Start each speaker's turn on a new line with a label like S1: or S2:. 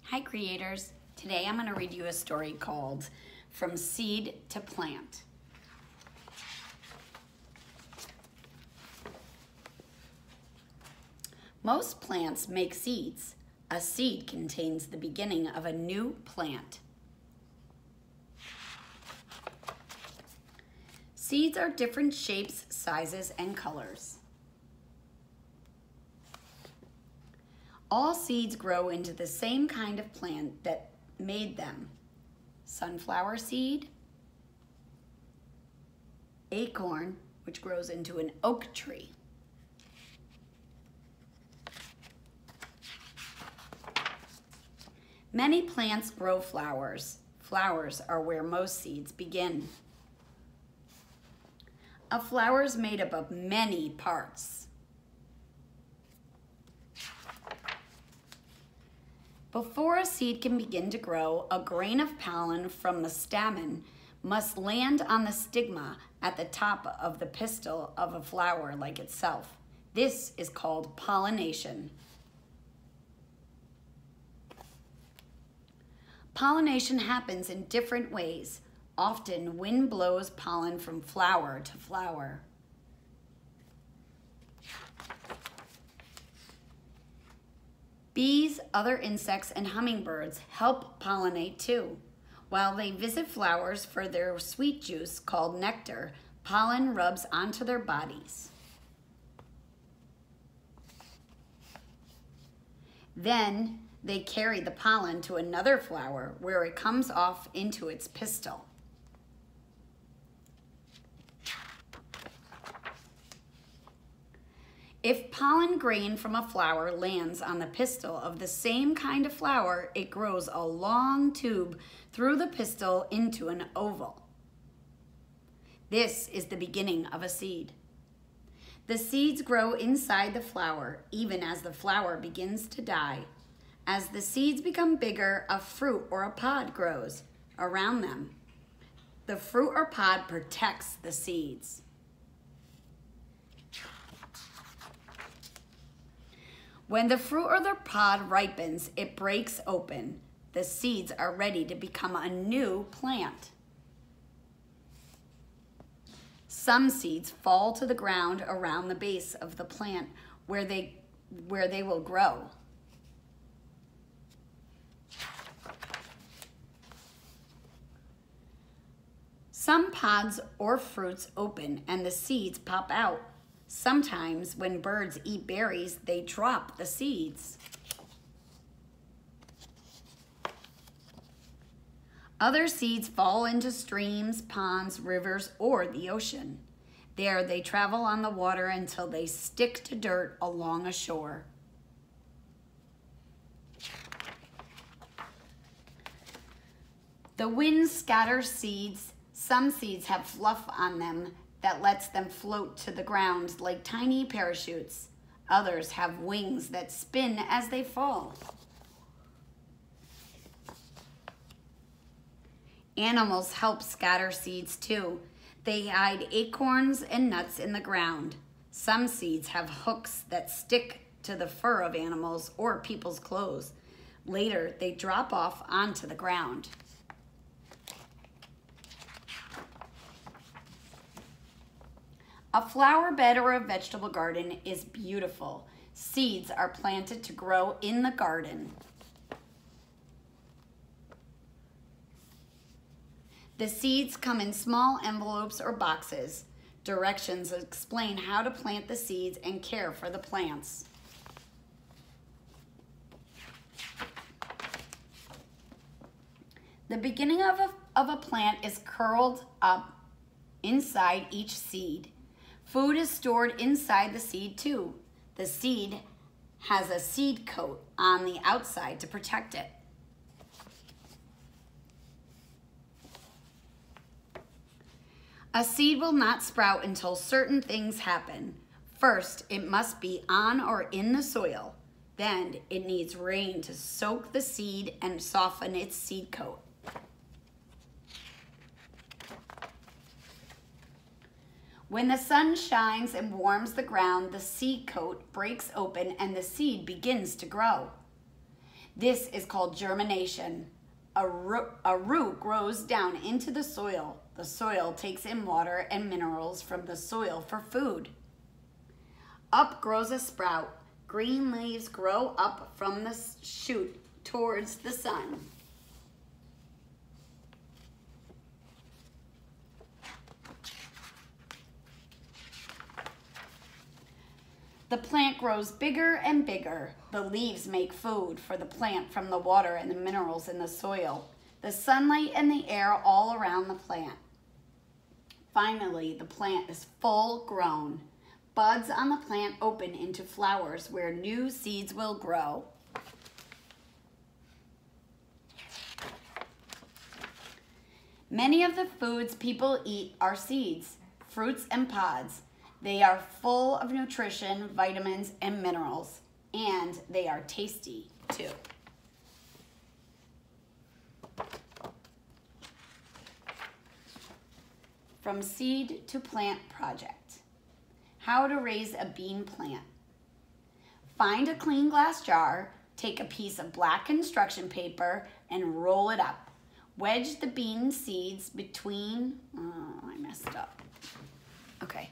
S1: Hi creators, today I'm going to read you a story called From Seed to Plant. Most plants make seeds. A seed contains the beginning of a new plant. Seeds are different shapes, sizes, and colors. All seeds grow into the same kind of plant that made them. Sunflower seed, acorn, which grows into an oak tree. Many plants grow flowers. Flowers are where most seeds begin. A flower is made up of many parts. Before a seed can begin to grow, a grain of pollen from the stamen must land on the stigma at the top of the pistil of a flower like itself. This is called pollination. Pollination happens in different ways. Often, wind blows pollen from flower to flower. Bees, other insects, and hummingbirds help pollinate too. While they visit flowers for their sweet juice called nectar, pollen rubs onto their bodies. Then they carry the pollen to another flower where it comes off into its pistil. If pollen grain from a flower lands on the pistil of the same kind of flower, it grows a long tube through the pistil into an oval. This is the beginning of a seed. The seeds grow inside the flower, even as the flower begins to die. As the seeds become bigger, a fruit or a pod grows around them. The fruit or pod protects the seeds. When the fruit or the pod ripens, it breaks open. The seeds are ready to become a new plant. Some seeds fall to the ground around the base of the plant where they will grow. Some pods or fruits open and the seeds pop out. Sometimes when birds eat berries, they drop the seeds. Other seeds fall into streams, ponds, rivers, or the ocean. There they travel on the water until they stick to dirt along a shore. The wind scatters seeds. Some seeds have fluff on them that lets them float to the ground like tiny parachutes. Others have wings that spin as they fall. Animals help scatter seeds too. They hide acorns and nuts in the ground. Some seeds have hooks that stick to the fur of animals or people's clothes. Later, they drop off onto the ground. A flower bed or a vegetable garden is beautiful. Seeds are planted to grow in the garden. The seeds come in small envelopes or boxes. Directions explain how to plant the seeds and care for the plants. The beginning of a plant is curled up inside each seed. Food is stored inside the seed too. The seed has a seed coat on the outside to protect it. A seed will not sprout until certain things happen. First, it must be on or in the soil. Then, it needs rain to soak the seed and soften its seed coat. When the sun shines and warms the ground, the seed coat breaks open and the seed begins to grow. This is called germination. A root grows down into the soil. The soil takes in water and minerals from the soil for food. Up grows a sprout. Green leaves grow up from the shoot towards the sun. The plant grows bigger and bigger. The leaves make food for the plant from the water and the minerals in the soil, the sunlight and the air all around the plant. Finally, the plant is full grown. Buds on the plant open into flowers where new seeds will grow. Many of the foods people eat are seeds, fruits, and pods. They are full of nutrition, vitamins, and minerals, and they are tasty too. From Seed to Plant Project. How to raise a bean plant. Find a clean glass jar, take a piece of black construction paper, and roll it up. Wedge the bean seeds between, I messed up. Okay.